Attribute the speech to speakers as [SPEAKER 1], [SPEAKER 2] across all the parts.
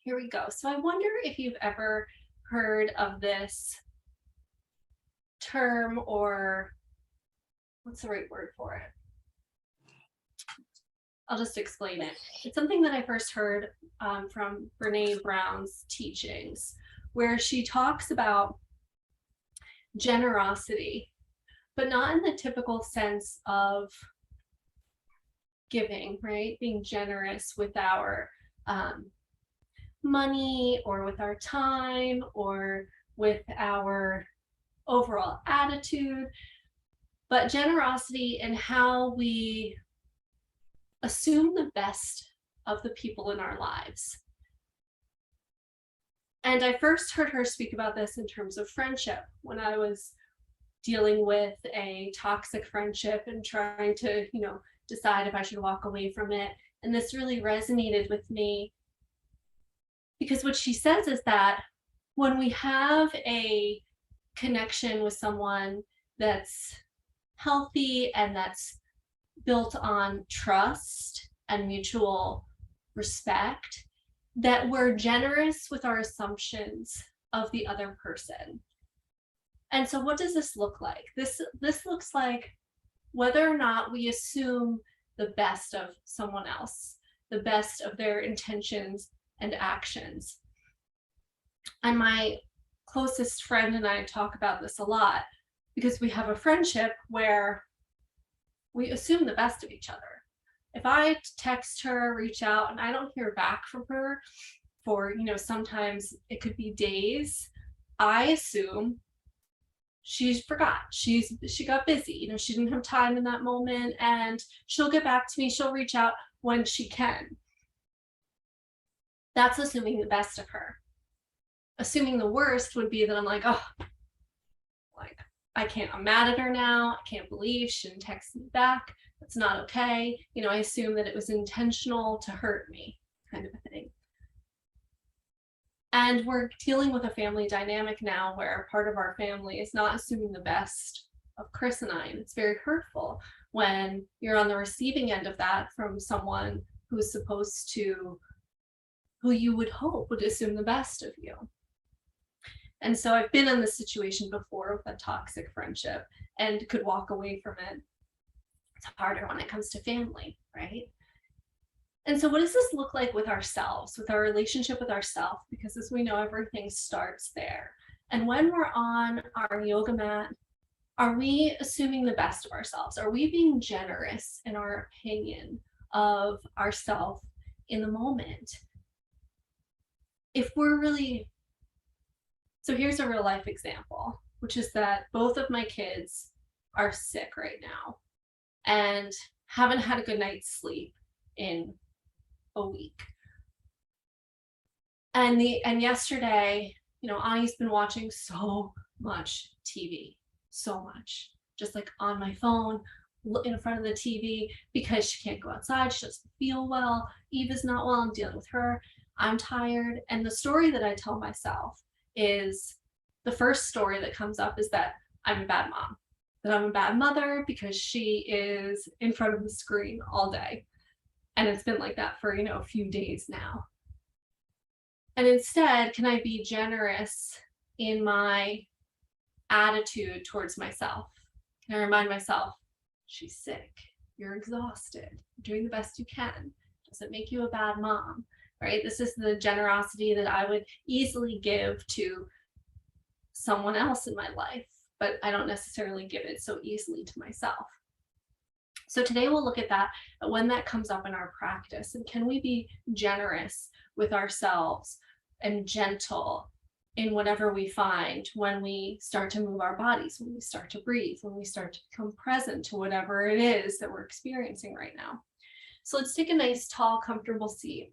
[SPEAKER 1] Here we go. So I wonder if you've ever heard of this term, or what's the right word for it? I'll just explain it. It's something that I first heard from Brene Brown's teachings, where she talks about generosity, but not in the typical sense of giving, right? Being generous with our money or with our time or with our overall attitude, but generosity in how we assume the best of the people in our lives. And I first heard her speak about this in terms of friendship when I was dealing with a toxic friendship and trying to, decide if I should walk away from it. And this really resonated with me because what she says is that when we have a connection with someone that's healthy and that's built on trust and mutual respect, that we're generous with our assumptions of the other person. And so what does this look like? This looks like whether or not we assume the best of someone else, the best of their intentions and actions. And my closest friend and I talk about this a lot because we have a friendship where we assume the best of each other. If I text her, reach out, and I don't hear back from her for, sometimes it could be days, I assume she forgot. She got busy. She didn't have time in that moment, and she'll get back to me. She'll reach out when she can. That's assuming the best of her. Assuming the worst would be that I'm like, oh, I can't, I'm mad at her now. I can't believe she didn't text me back. That's not okay. I assume that it was intentional to hurt me, kind of a thing. And we're dealing with a family dynamic now where part of our family is not assuming the best of Chris and I. And it's very hurtful when you're on the receiving end of that from someone who's supposed to, who you would hope would assume the best of you. And so I've been in this situation before with a toxic friendship and could walk away from it. It's harder when it comes to family, right? And so what does this look like with ourselves, with our relationship with ourselves? Because as we know, everything starts there. And when we're on our yoga mat, are we assuming the best of ourselves? Are we being generous in our opinion of ourselves in the moment? If we're really, so here's a real life example, which is that both of my kids are sick right now and haven't had a good night's sleep in a week. And yesterday, Ani's been watching so much TV, so much, just like on my phone, in front of the TV, because she can't go outside. She doesn't feel well. Eva's not well. I'm dealing with her. I'm tired. And the story that I tell myself is, the first story that comes up is that I'm a bad mom, that I'm a bad mother because she is in front of the screen all day. And it's been like that for, a few days now. And instead, can I be generous in my attitude towards myself? Can I remind myself, she's sick, you're exhausted, you're doing the best you can. Does it make you a bad mom? Right? This is the generosity that I would easily give to someone else in my life, but I don't necessarily give it so easily to myself. So today we'll look at that, when that comes up in our practice, and can we be generous with ourselves and gentle in whatever we find when we start to move our bodies, when we start to breathe, when we start to become present to whatever it is that we're experiencing right now. So let's take a nice, tall, comfortable seat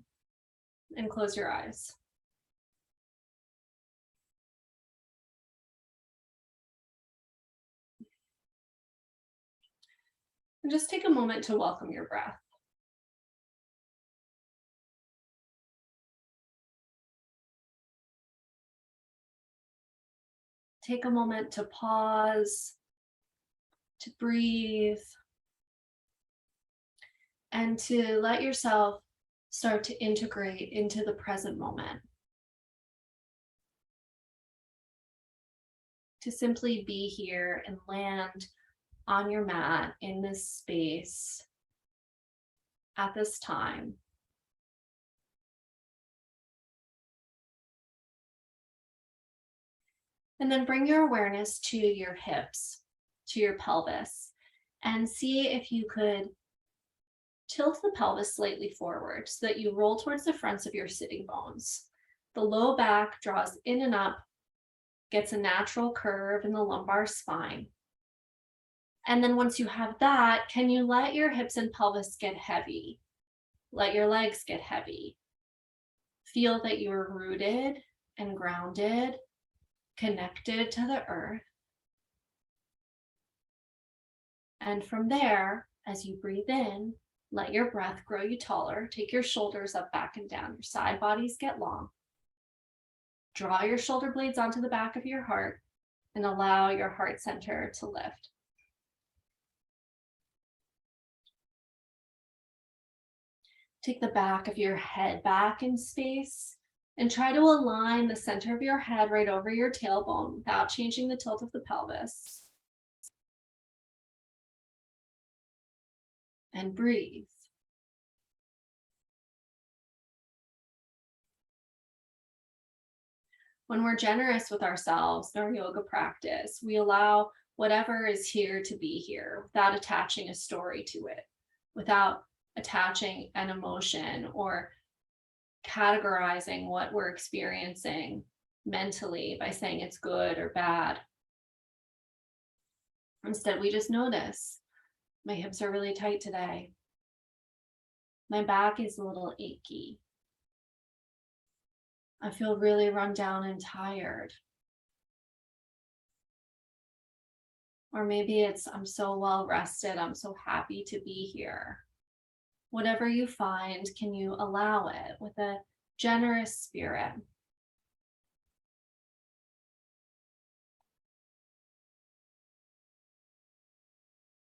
[SPEAKER 1] and close your eyes. And just take a moment to welcome your breath. Take a moment to pause, to breathe, and to let yourself start to integrate into the present moment. To simply be here and land on your mat in this space at this time. And then bring your awareness to your hips, to your pelvis, and see if you could tilt the pelvis slightly forward so that you roll towards the fronts of your sitting bones. The low back draws in and up, gets a natural curve in the lumbar spine. And then once you have that, can you let your hips and pelvis get heavy? Let your legs get heavy. Feel that you are rooted and grounded, connected to the earth. And from there, as you breathe in, let your breath grow you taller. Take your shoulders up, back, and down. Your side bodies get long. Draw your shoulder blades onto the back of your heart and allow your heart center to lift. Take the back of your head back in space and try to align the center of your head right over your tailbone without changing the tilt of the pelvis. And breathe. When we're generous with ourselves in our yoga practice, we allow whatever is here to be here without attaching a story to it, without attaching an emotion or categorizing what we're experiencing mentally by saying it's good or bad. Instead, we just notice, my hips are really tight today. My back is a little achy. I feel really run down and tired. Or maybe it's, I'm so well rested, I'm so happy to be here. Whatever you find, can you allow it with a generous spirit?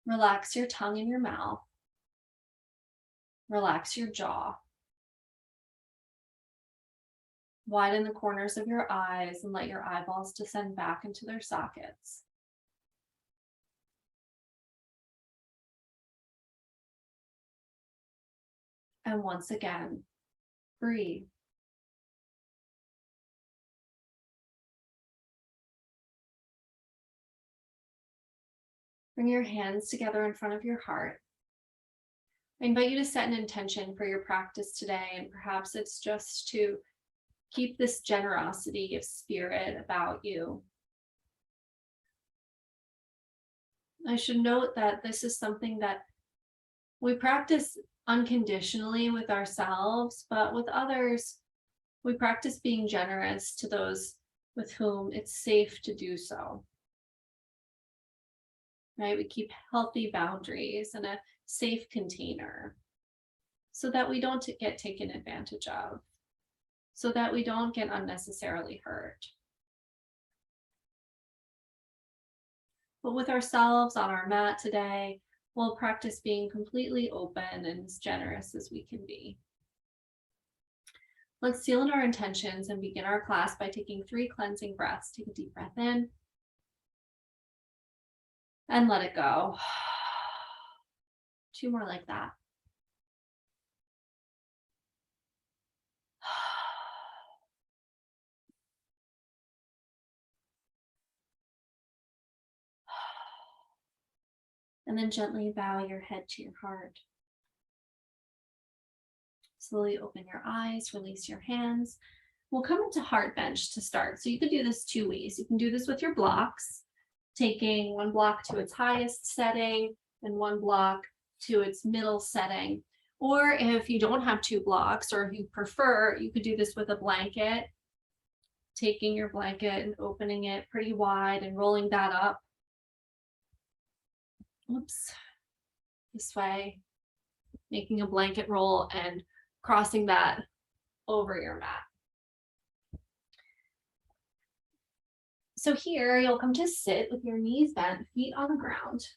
[SPEAKER 1] Relax your tongue in your mouth. Relax your jaw. Widen the corners of your eyes and let your eyeballs descend back into their sockets. And once again, breathe. Bring your hands together in front of your heart. I invite you to set an intention for your practice today, and perhaps it's just to keep this generosity of spirit about you. I should note that this is something that we practice unconditionally with ourselves, but with others, we practice being generous to those with whom it's safe to do so. Right? We keep healthy boundaries and a safe container so that we don't get taken advantage of, so that we don't get unnecessarily hurt. But with ourselves on our mat today, we'll practice being completely open and as generous as we can be. Let's seal in our intentions and begin our class by taking 3 cleansing breaths. Take a deep breath in and let it go. 2 more like that. And then gently bow your head to your heart. Slowly open your eyes, release your hands. We'll come into heart bench to start. So you can do this 2 ways. You can do this with your blocks, taking 1 block to its highest setting and 1 block to its middle setting. Or if you don't have 2 blocks, or if you prefer, you could do this with a blanket, taking your blanket and opening it pretty wide and rolling that up. Oops. This way, making a blanket roll and crossing that over your mat. So here you'll come to sit with your knees bent, feet on the ground.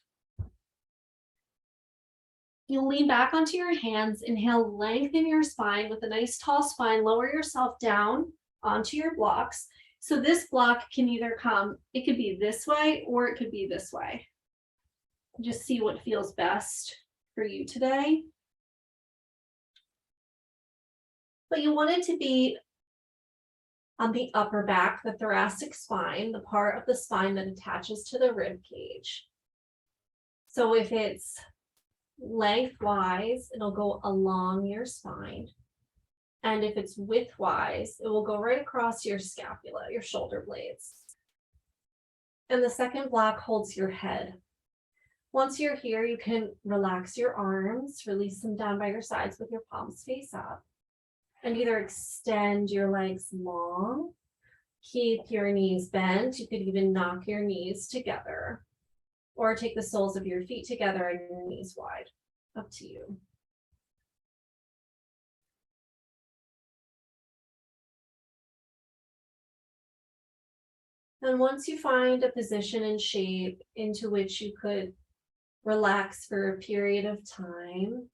[SPEAKER 1] You'll lean back onto your hands, inhale, lengthen your spine with a nice tall spine, lower yourself down onto your blocks. So this block can either come, it could be this way or it could be this way. Just see what feels best for you today. But you want it to be on the upper back, the thoracic spine, the part of the spine that attaches to the rib cage. So if it's lengthwise, it'll go along your spine. And if it's widthwise, it will go right across your scapula, your shoulder blades. And the second block holds your head. Once you're here, you can relax your arms, release them down by your sides with your palms face up. And either extend your legs long, keep your knees bent. You could even knock your knees together, or take the soles of your feet together and your knees wide. Up to you. And once you find a position and shape into which you could relax for a period of time,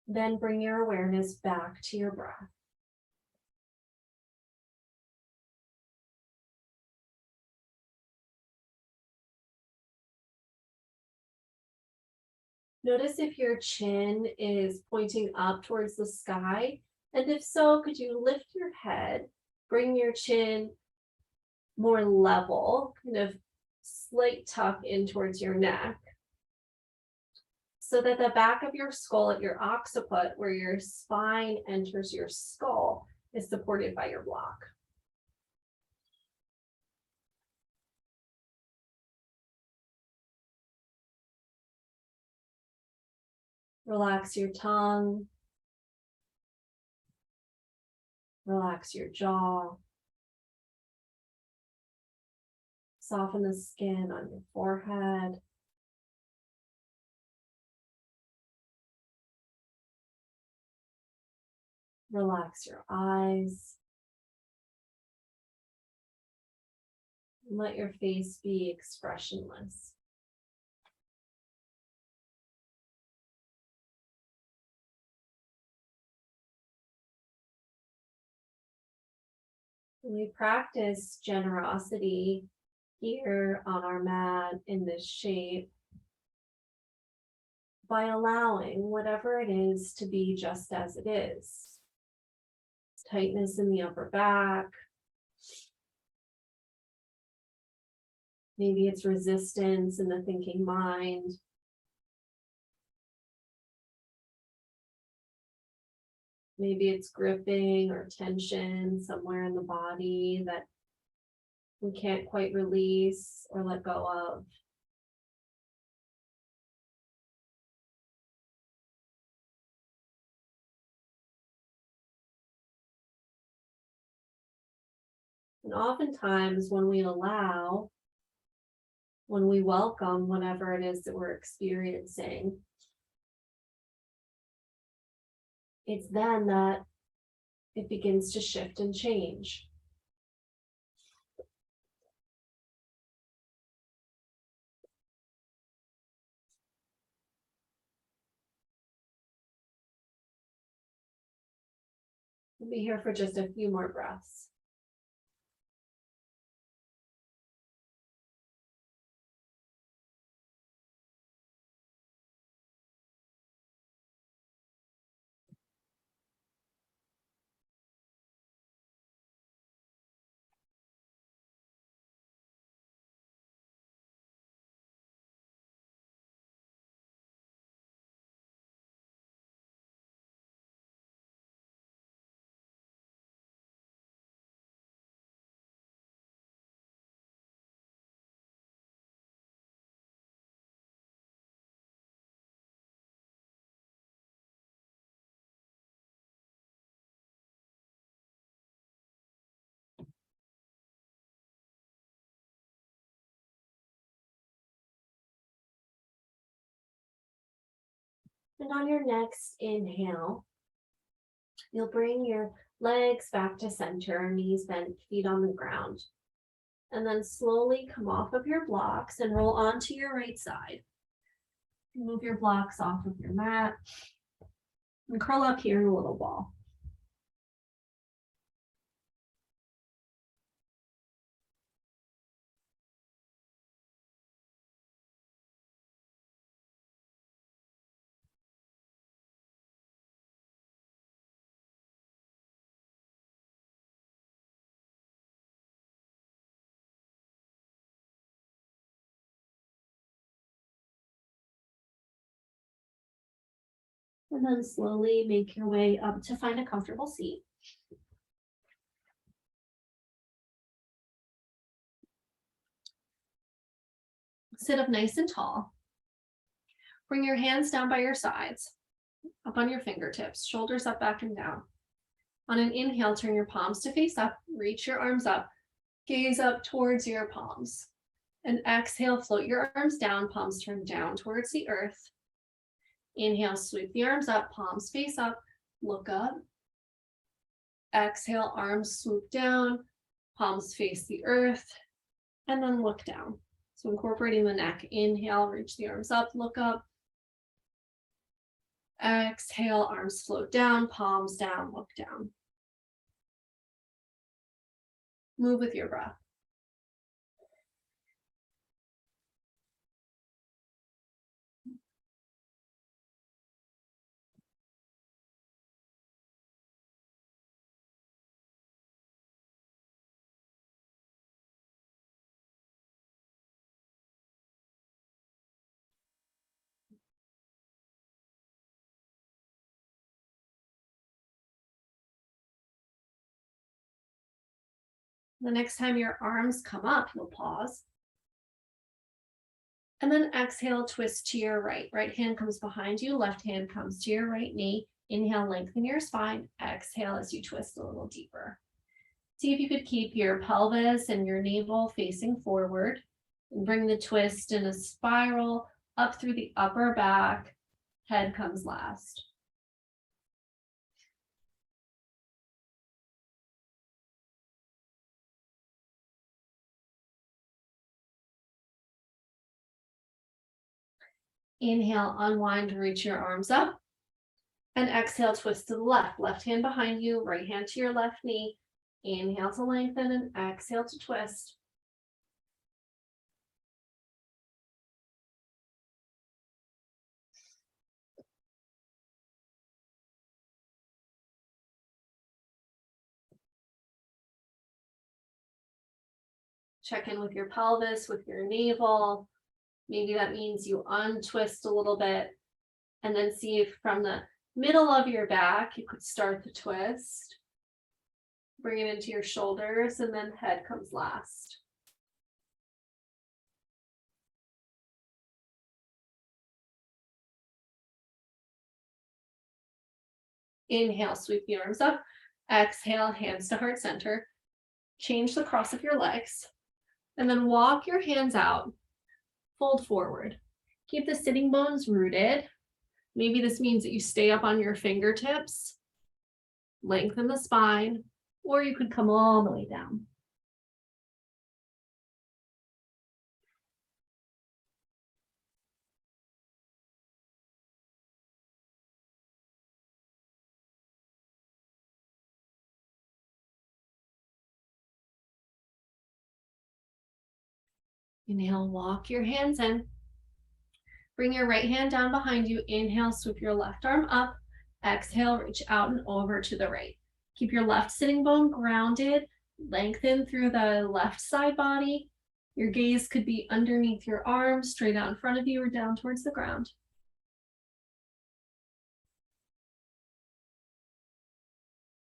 [SPEAKER 1] then bring your awareness back to your breath. Notice if your chin is pointing up towards the sky, and if so, could you lift your head, bring your chin more level, kind of slight tuck in towards your neck, so that the back of your skull at your occiput, where your spine enters your skull, is supported by your block. Relax your tongue. Relax your jaw. Soften the skin on your forehead. Relax your eyes. Let your face be expressionless. We practice generosity here on our mat in this shape by allowing whatever it is to be just as it is. Tightness in the upper back. Maybe it's resistance in the thinking mind. Maybe it's gripping or tension somewhere in the body that we can't quite release or let go of. And oftentimes when we allow, when we welcome whatever it is that we're experiencing, it's then that it begins to shift and change. We'll be here for just a few more breaths. And on your next inhale, you'll bring your legs back to center, knees bent, feet on the ground. And then slowly come off of your blocks and roll onto your right side. Move your blocks off of your mat and curl up here in a little ball. And then slowly make your way up to find a comfortable seat. Sit up nice and tall. Bring your hands down by your sides, up on your fingertips, shoulders up, back, and down. On an inhale, turn your palms to face up, reach your arms up, gaze up towards your palms. And exhale, float your arms down, palms turn down towards the earth. Inhale, sweep the arms up, palms face up, look up. Exhale, arms swoop down, palms face the earth, and then look down. So incorporating the neck, inhale, reach the arms up, look up. Exhale, arms float down, palms down, look down. Move with your breath. The next time your arms come up, you'll pause. And then exhale, twist to your right. Right hand comes behind you, left hand comes to your right knee. Inhale, lengthen your spine. Exhale as you twist a little deeper. See if you could keep your pelvis and your navel facing forward and bring the twist in a spiral up through the upper back. Head comes last. Inhale, unwind, reach your arms up. And exhale, twist to the left. Left hand behind you, right hand to your left knee. Inhale to lengthen and exhale to twist. Check in with your pelvis, with your navel. Maybe that means you untwist a little bit and then see if from the middle of your back, you could start the twist. Bring it into your shoulders and then head comes last. Inhale, sweep the arms up. Exhale, hands to heart center. Change the cross of your legs. And then walk your hands out. Fold forward. Keep the sitting bones rooted. Maybe this means that you stay up on your fingertips. Lengthen the spine. Or you could come all the way down. Inhale, walk your hands in. Bring your right hand down behind you. Inhale, sweep your left arm up. Exhale, reach out and over to the right. Keep your left sitting bone grounded. Lengthen through the left side body. Your gaze could be underneath your arms, straight out in front of you, or down towards the ground.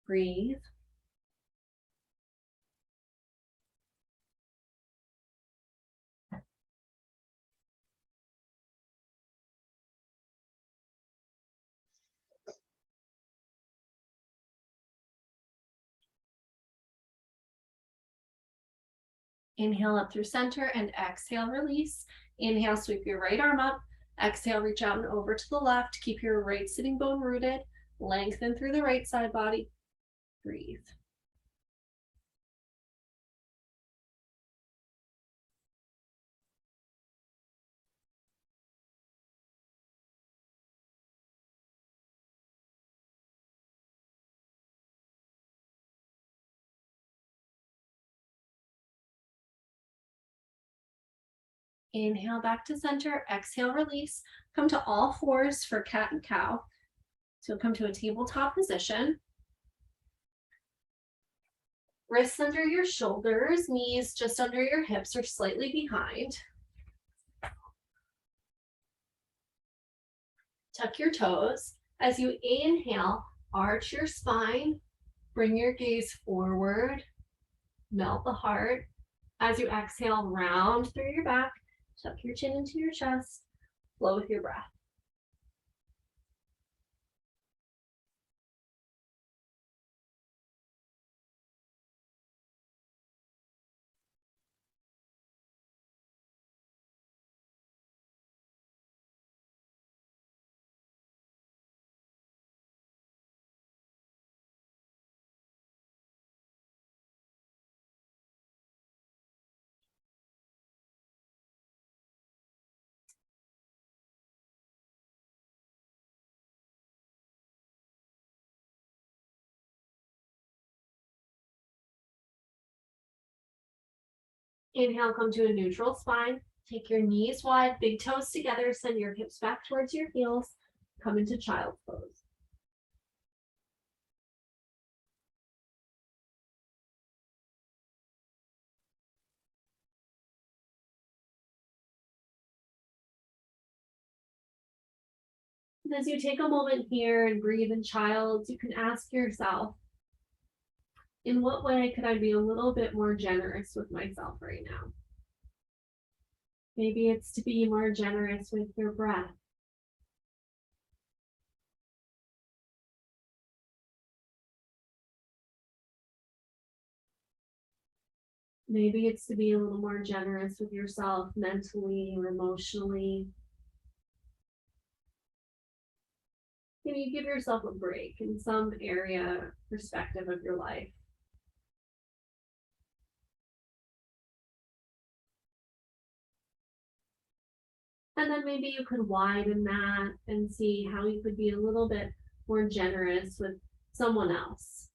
[SPEAKER 1] Breathe. Inhale up through center and exhale, release. Inhale, sweep your right arm up. Exhale, reach out and over to the left. Keep your right sitting bone rooted. Lengthen through the right side body. Breathe. Inhale back to center, exhale, release. Come to all fours for cat and cow. So come to a tabletop position. Wrists under your shoulders, knees just under your hips or slightly behind. Tuck your toes. As you inhale, arch your spine, bring your gaze forward, melt the heart. As you exhale, round through your back, tuck your chin into your chest, flow with your breath. Inhale, come to a neutral spine. Take your knees wide, big toes together, send your hips back towards your heels. Come into child's pose. And as you take a moment here and breathe in child's, you can ask yourself, in what way could I be a little bit more generous with myself right now? Maybe it's to be more generous with your breath. Maybe it's to be a little more generous with yourself mentally or emotionally. Can you give yourself a break in some area, perspective of your life? And then maybe you could widen that and see how you could be a little bit more generous with someone else.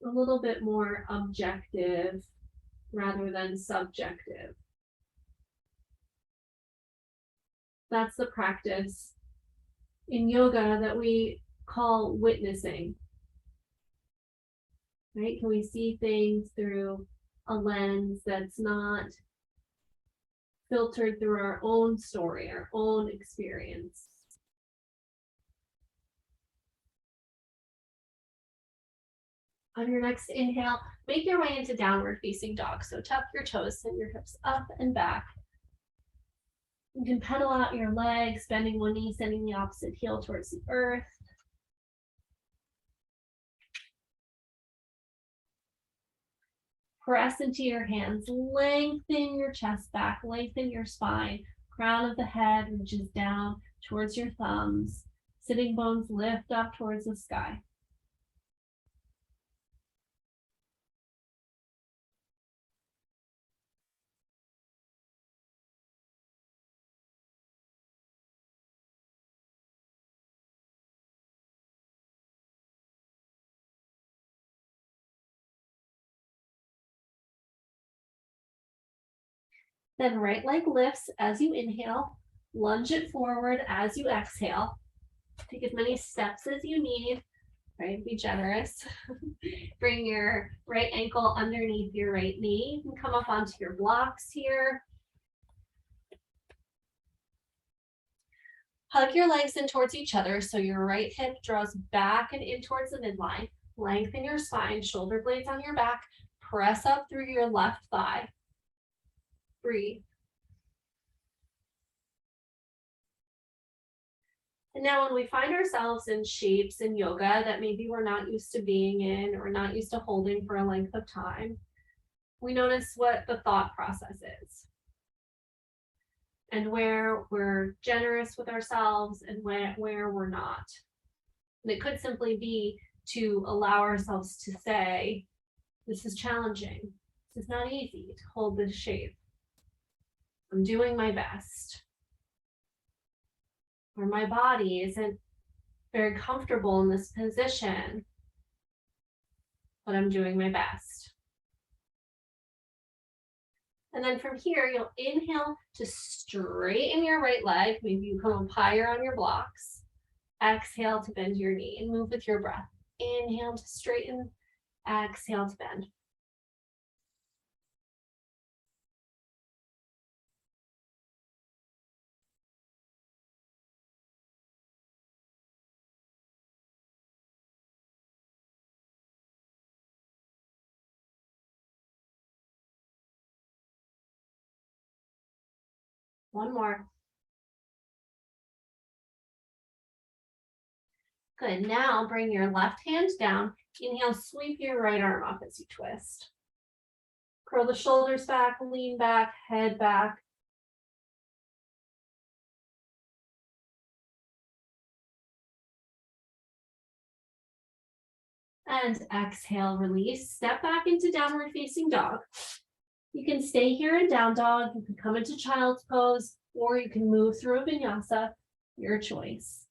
[SPEAKER 1] A little bit more objective rather than subjective. That's the practice in yoga that we call witnessing. Right? Can we see things through a lens that's not filtered through our own story, our own experience? On your next inhale, make your way into downward facing dog. So tuck your toes, send your hips up and back. You can pedal out your legs, bending one knee, sending the opposite heel towards the earth. Press into your hands, lengthen your chest back, lengthen your spine. Crown of the head reaches down towards your thumbs. Sitting bones lift up towards the sky. Then right leg lifts as you inhale, lunge it forward as you exhale. Take as many steps as you need, right? Be generous. Bring your right ankle underneath your right knee and come up onto your blocks here. Hug your legs in towards each other so your right hip draws back and in towards the midline. Lengthen your spine, shoulder blades on your back. Press up through your left thigh. Breathe. And now when we find ourselves in shapes in yoga that maybe we're not used to being in or not used to holding for a length of time, we notice what the thought process is and where we're generous with ourselves and where we're not. And it could simply be to allow ourselves to say, this is challenging. This is not easy to hold this shape. I'm doing my best. Or my body isn't very comfortable in this position, but I'm doing my best. And then from here, you'll inhale to straighten your right leg. Maybe you come up higher on your blocks. Exhale to bend your knee and move with your breath. Inhale to straighten, exhale to bend. One more. Good. Now bring your left hand down. Inhale, sweep your right arm up as you twist. Curl the shoulders back, lean back, head back. And exhale, release. Step back into downward facing dog. You can stay here in down dog. You can come into child's pose, or you can move through a vinyasa, your choice.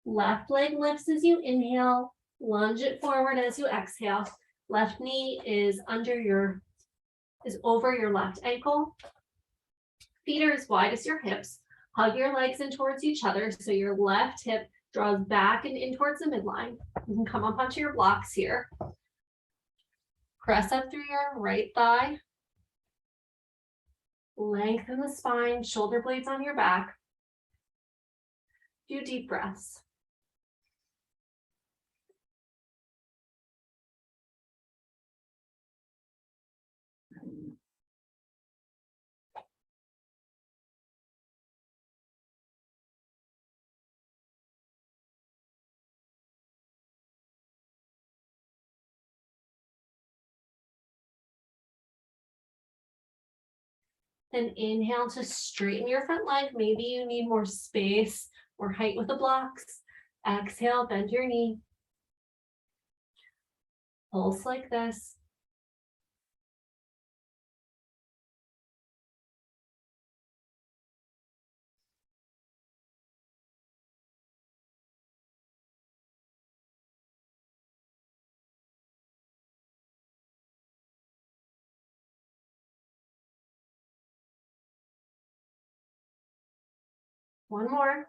[SPEAKER 1] Left leg lifts as you inhale, lunge it forward as you exhale. Left knee is over your left ankle. Feet are as wide as your hips. Hug your legs in towards each other so your left hip draws back and in towards the midline. You can come up onto your blocks here. Press up through your right thigh. Lengthen the spine, shoulder blades on your back. Few deep breaths. Then inhale to straighten your front leg. Maybe you need more space or height with the blocks. Exhale, bend your knee. Pulse like this. One more.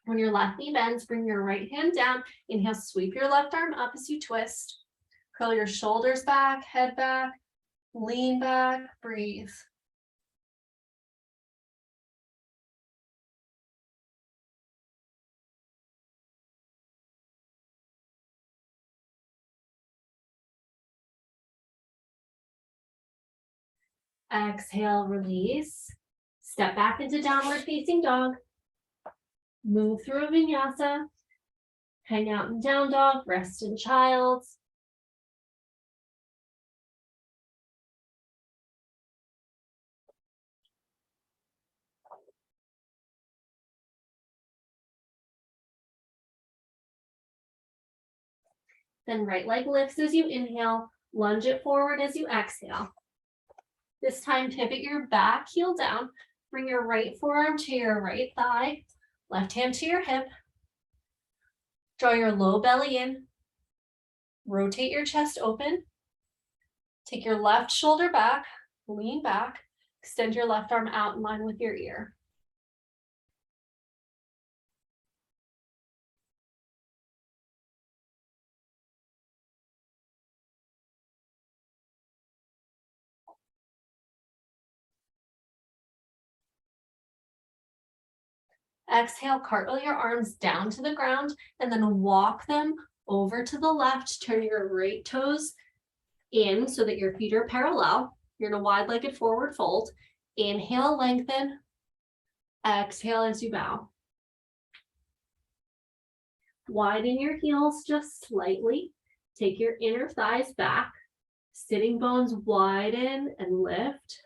[SPEAKER 1] When your left knee bends, bring your right hand down. Inhale, sweep your left arm up as you twist. Curl your shoulders back, head back, lean back, breathe. Exhale, release. Step back into downward facing dog. Move through a vinyasa. Hang out in down dog, rest in child's. Then right leg lifts as you inhale, lunge it forward as you exhale. This time pivot your back heel down, bring your right forearm to your right thigh, left hand to your hip. Draw your low belly in, rotate your chest open. Take your left shoulder back, lean back, extend your left arm out in line with your ear. Exhale, cartwheel your arms down to the ground and then walk them over to the left. Turn your right toes in so that your feet are parallel. You're in a wide-legged forward fold. Inhale, lengthen. Exhale as you bow. Widen your heels just slightly. Take your inner thighs back. Sitting bones widen and lift.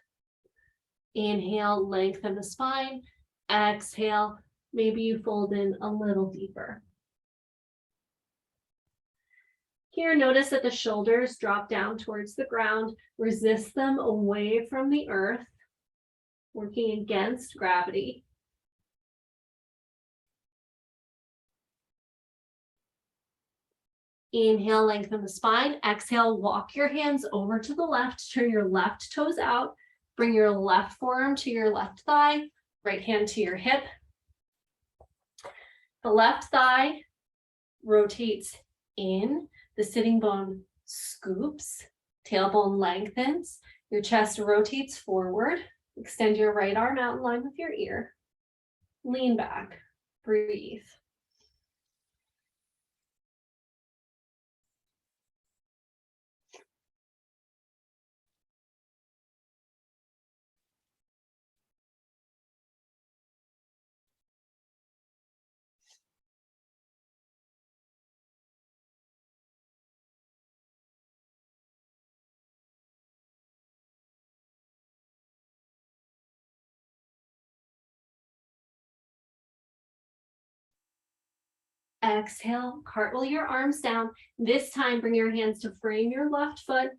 [SPEAKER 1] Inhale, lengthen the spine. Exhale, Maybe you fold in a little deeper. Here, notice that the shoulders drop down towards the ground. Resist them away from the earth, working against gravity. Inhale, lengthen the spine. Exhale, walk your hands over to the left. Turn your left toes out. Bring your left forearm to your left thigh. Right hand to your hip. The left thigh rotates in. The sitting bone scoops. Tailbone lengthens. Your chest rotates forward. Extend your right arm out in line with your ear. Lean back. Breathe. Exhale, cartwheel your arms down. This time, bring your hands to frame your left foot.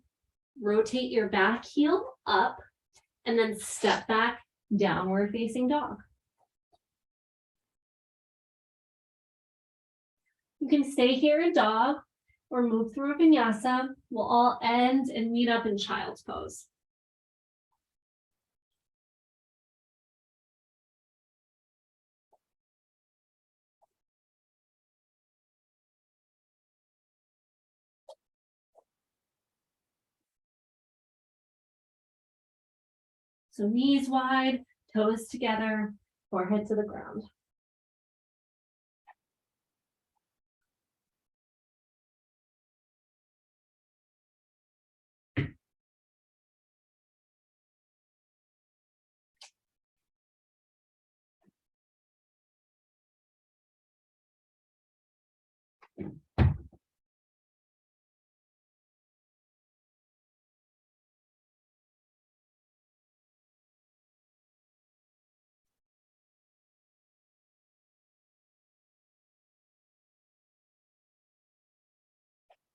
[SPEAKER 1] Rotate your back heel up, and then step back, downward facing dog. You can stay here in dog or move through a vinyasa. We'll all end and meet up in child's pose. So knees wide, toes together, forehead to the ground.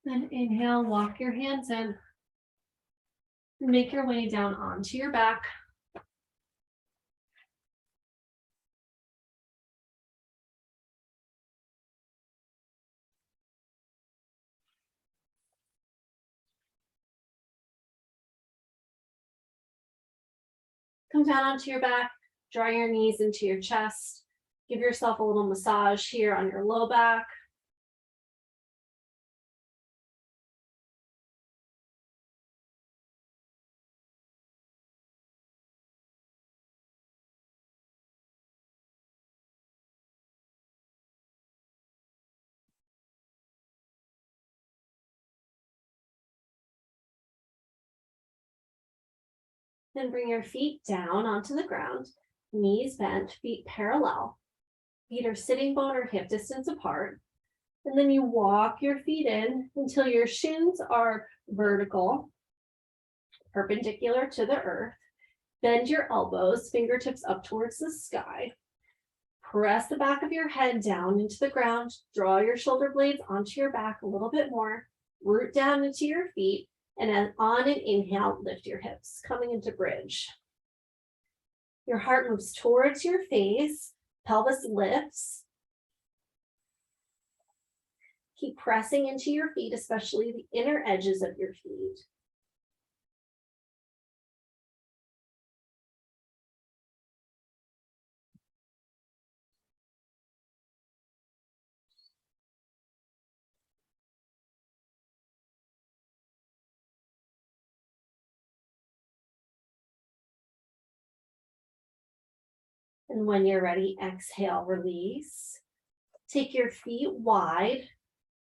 [SPEAKER 1] Then inhale, walk your hands in. Make your way down onto your back. Come down onto your back, draw your knees into your chest. Give yourself a little massage here on your low back. Then bring your feet down onto the ground, knees bent, feet parallel. Feet are sitting bone or hip distance apart. And then you walk your feet in until your shins are vertical, perpendicular to the earth. Bend your elbows, fingertips up towards the sky. Press the back of your head down into the ground. Draw your shoulder blades onto your back a little bit more. Root down into your feet. And then on an inhale, lift your hips, coming into bridge. Your heart moves towards your face. Pelvis lifts. Keep pressing into your feet, especially the inner edges of your feet. And when you're ready, exhale, release. Take your feet wide.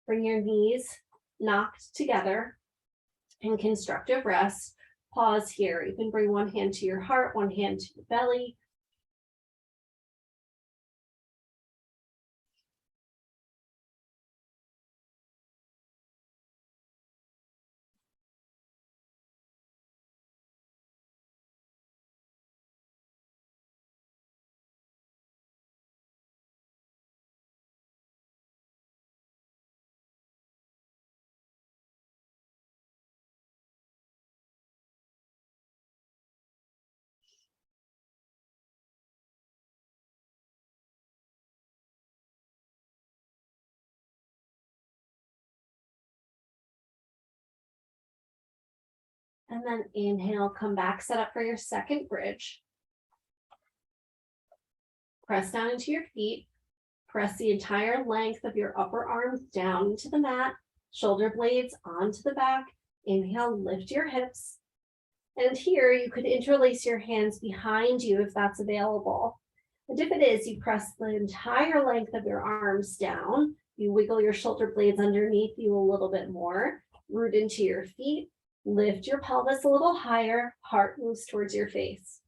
[SPEAKER 1] Bring your knees knocked together in constructive rest. Pause here. You can bring one hand to your heart, one hand to your belly. And then inhale, come back, set up for your second bridge. Press down into your feet. Press the entire length of your upper arms down into the mat, shoulder blades onto the back. Inhale, lift your hips. And here you could interlace your hands behind you if that's available. And if it is, you press the entire length of your arms down. You wiggle your shoulder blades underneath you a little bit more, root into your feet, lift your pelvis a little higher, heart moves towards your face.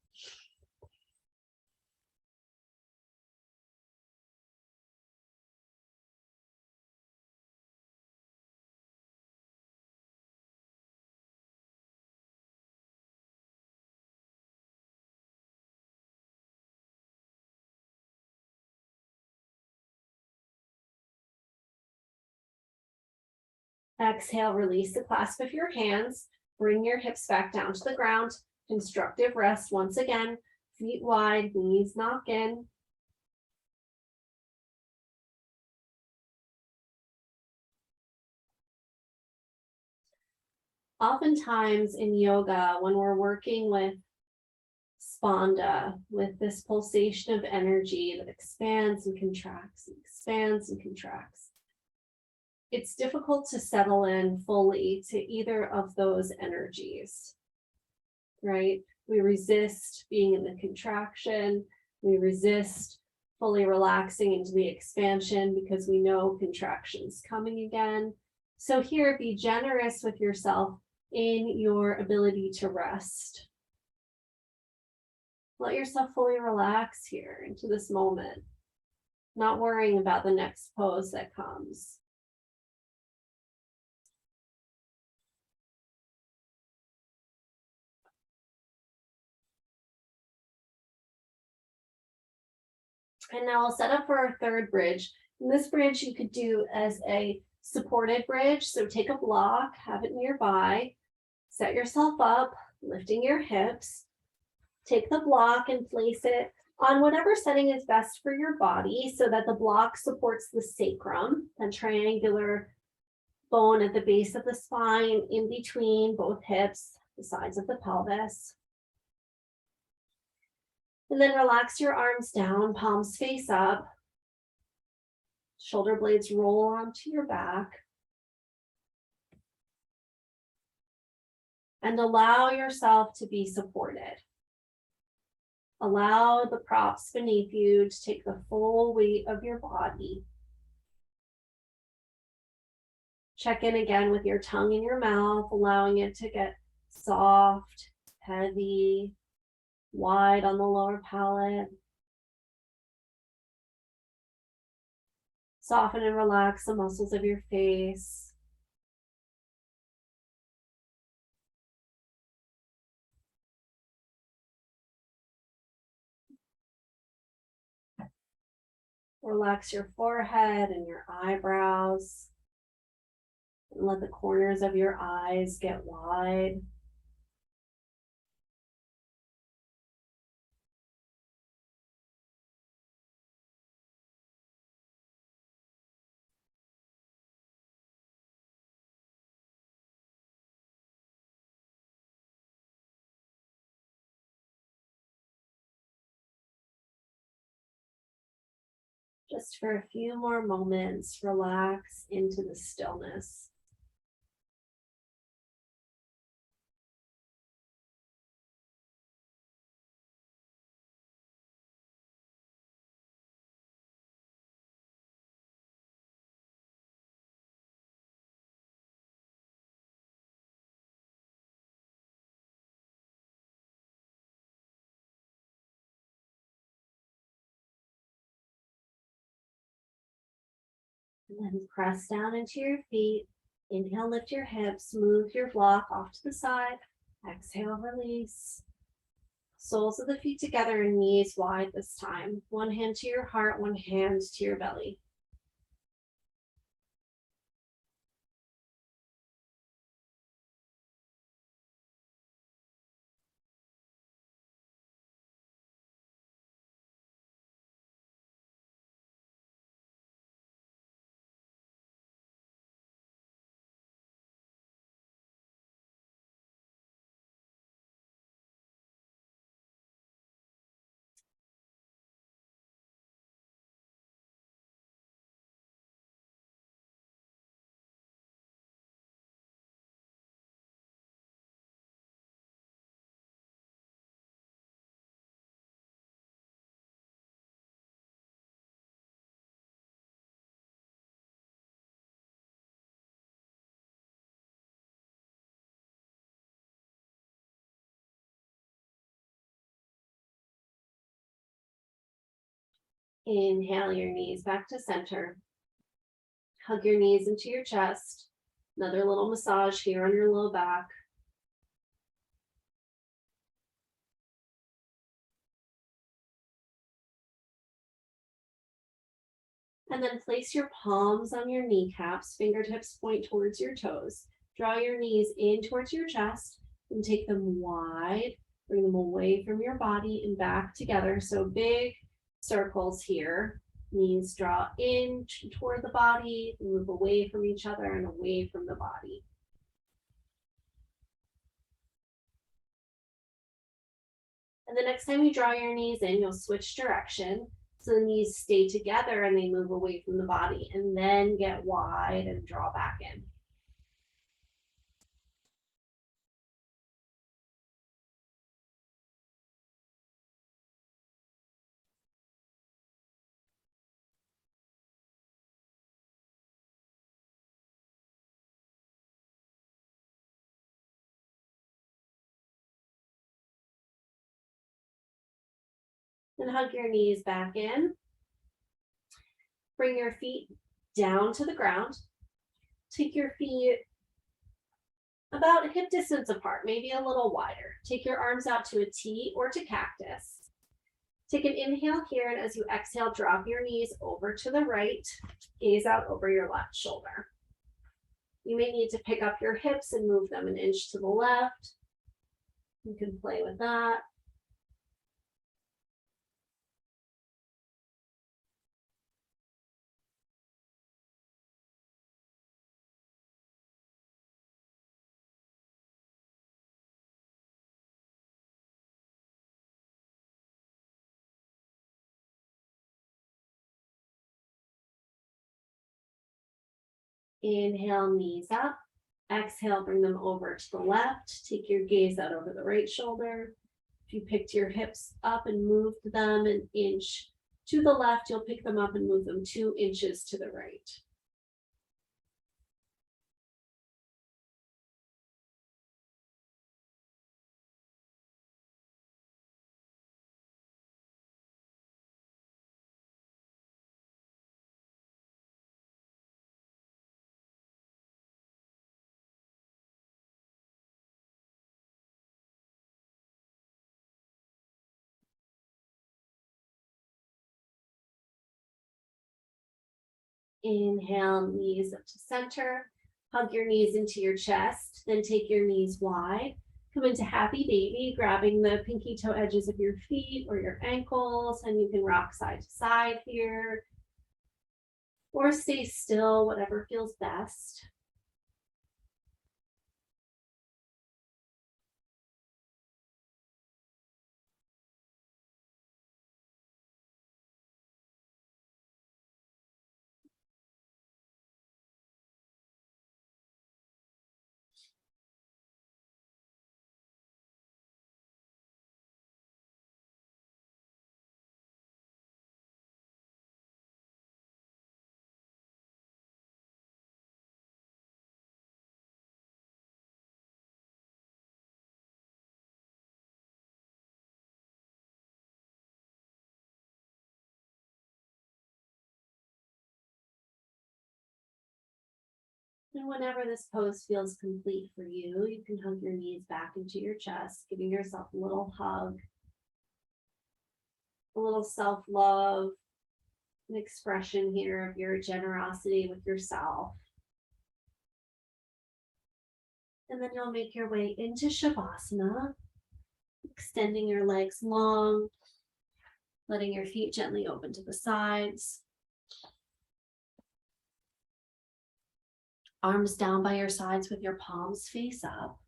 [SPEAKER 1] Exhale, release the clasp of your hands. Bring your hips back down to the ground. Constructive rest once again. Feet wide, knees knock in. Oftentimes in yoga, when we're working with spanda, with this pulsation of energy that expands and contracts, it's difficult to settle in fully to either of those energies, right? We resist being in the contraction. We resist fully relaxing into the expansion because we know contraction's coming again. So here, be generous with yourself in your ability to rest. Let yourself fully relax here into this moment, not worrying about the next pose that comes. And now I'll set up for our third bridge. And this bridge you could do as a supported bridge. So take a block, have it nearby, set yourself up, lifting your hips. Take the block and place it on whatever setting is best for your body so that the block supports the sacrum, a triangular bone at the base of the spine, in between both hips, the sides of the pelvis. And then relax your arms down, palms face up. Shoulder blades roll onto your back. And allow yourself to be supported. Allow the props beneath you to take the full weight of your body. Check in again with your tongue in your mouth, allowing it to get soft, heavy, wide on the lower palate. Soften and relax the muscles of your face. Relax your forehead and your eyebrows. And let the corners of your eyes get wide. Just for a few more moments, relax into the stillness. And then press down into your feet. Inhale, lift your hips, move your block off to the side. Exhale, release. Soles of the feet together and knees wide this time. One hand to your heart, one hand to your belly. Inhale your knees back to center. Hug your knees into your chest. Another little massage here on your low back. And then place your palms on your kneecaps, fingertips point towards your toes. Draw your knees in towards your chest and take them wide. Bring them away from your body and back together. So big circles here. Knees draw in toward the body, move away from each other and away from the body. And the next time you draw your knees in, you'll switch direction. So the knees stay together and they move away from the body and then get wide and draw back in. Then hug your knees back in. Bring your feet down to the ground. Take your feet about hip distance apart, maybe a little wider. Take your arms out to a T or to cactus. Take an inhale here, and as you exhale, drop your knees over to the right, gaze out over your left shoulder. You may need to pick up your hips and move them an inch to the left. You can play with that. Inhale, knees up. Exhale, bring them over to the left. Take your gaze out over the right shoulder. If you picked your hips up and moved them an inch to the left, you'll pick them up and move them 2 inches to the right. Inhale, knees up to center. Hug your knees into your chest. Then take your knees wide. Come into happy baby, grabbing the pinky toe edges of your feet or your ankles, and you can rock side to side here. Or stay still, whatever feels best. And whenever this pose feels complete for you, you can hug your knees back into your chest, giving yourself a little hug, a little self-love, an expression here of your generosity with yourself. And then you'll make your way into Shavasana, extending your legs long, letting your feet gently open to the sides. Arms down by your sides with your palms face up.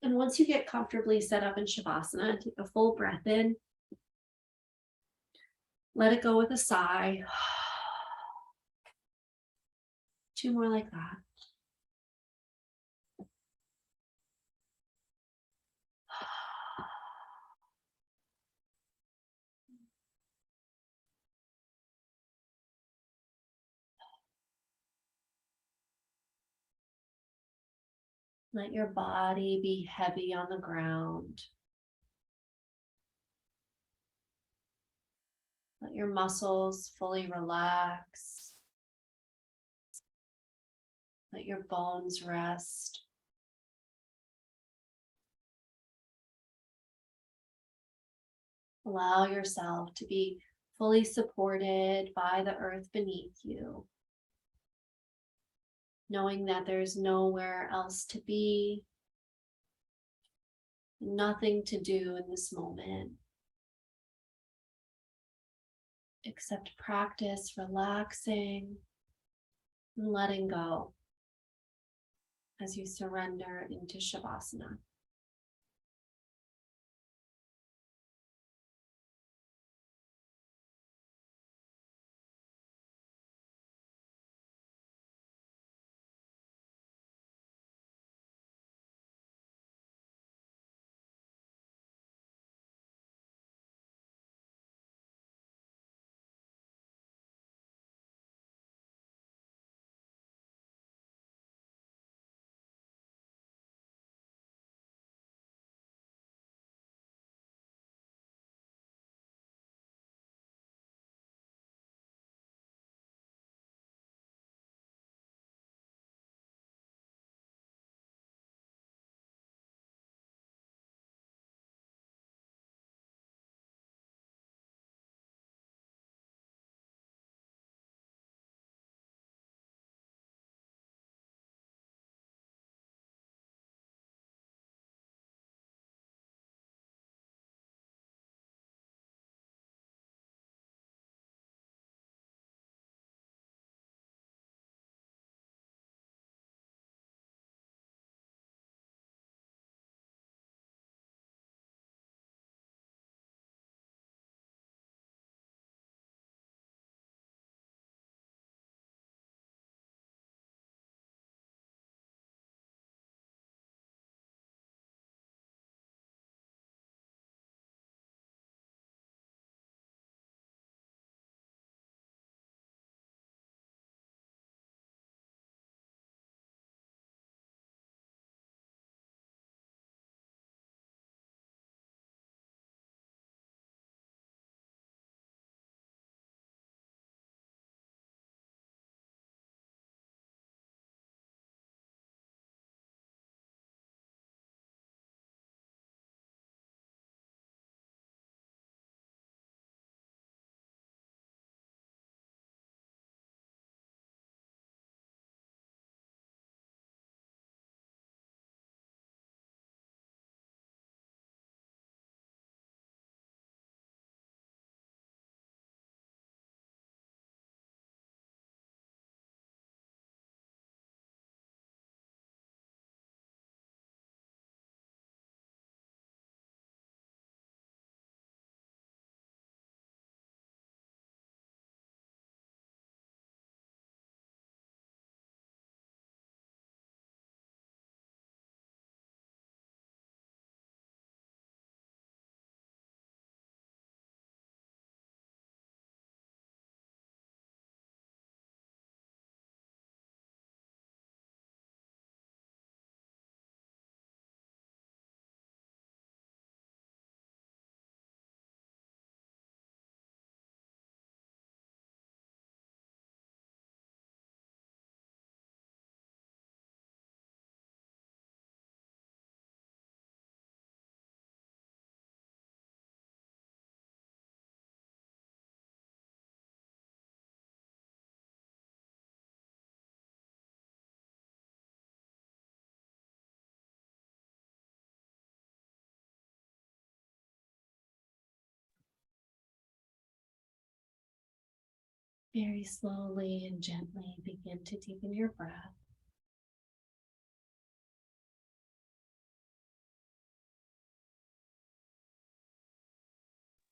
[SPEAKER 1] And once you get comfortably set up in Shavasana, take a full breath in. Let it go with a sigh. 2 more like that. Let your body be heavy on the ground. Let your muscles fully relax. Let your bones rest. Allow yourself to be fully supported by the earth beneath you, knowing that there's nowhere else to be, nothing to do in this moment, except practice relaxing and letting go as you surrender into Shavasana. Very slowly and gently begin to deepen your breath.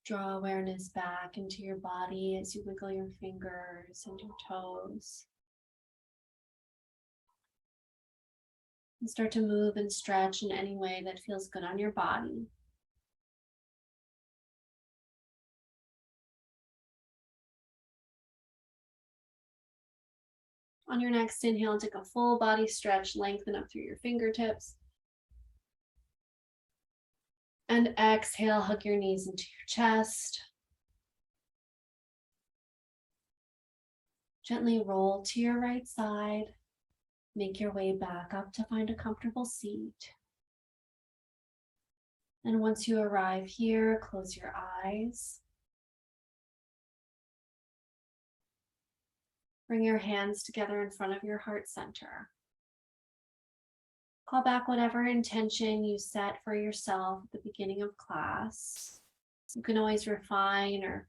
[SPEAKER 1] Draw awareness back into your body as you wiggle your fingers and your toes. And start to move and stretch in any way that feels good on your body. On your next inhale, take a full body stretch, lengthen up through your fingertips. And exhale, hug your knees into your chest. Gently roll to your right side. Make your way back up to find a comfortable seat. And once you arrive here, close your eyes. Bring your hands together in front of your heart center. Call back whatever intention you set for yourself at the beginning of class. You can always refine or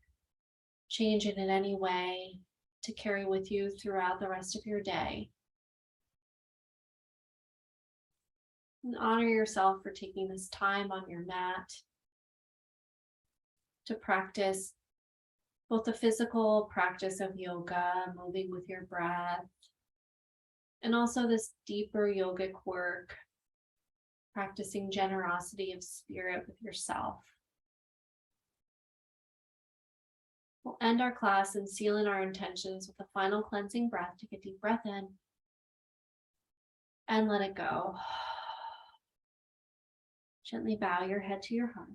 [SPEAKER 1] change it in any way to carry with you throughout the rest of your day. And honor yourself for taking this time on your mat to practice both the physical practice of yoga, moving with your breath, and also this deeper yogic work, practicing generosity of spirit with yourself. We'll end our class and seal in our intentions with a final cleansing breath. Take a deep breath in and let it go. Gently bow your head to your heart.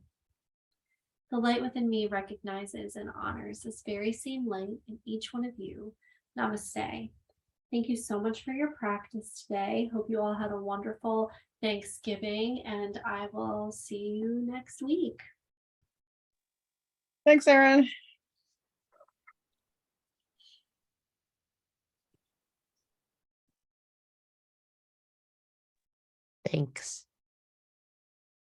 [SPEAKER 1] The light within me recognizes and honors this very same light in each one of you. Namaste. Thank you so much for your practice today. Hope you all had a wonderful Thanksgiving, and I will see you next week.
[SPEAKER 2] Thanks, Erin.
[SPEAKER 3] Thanks.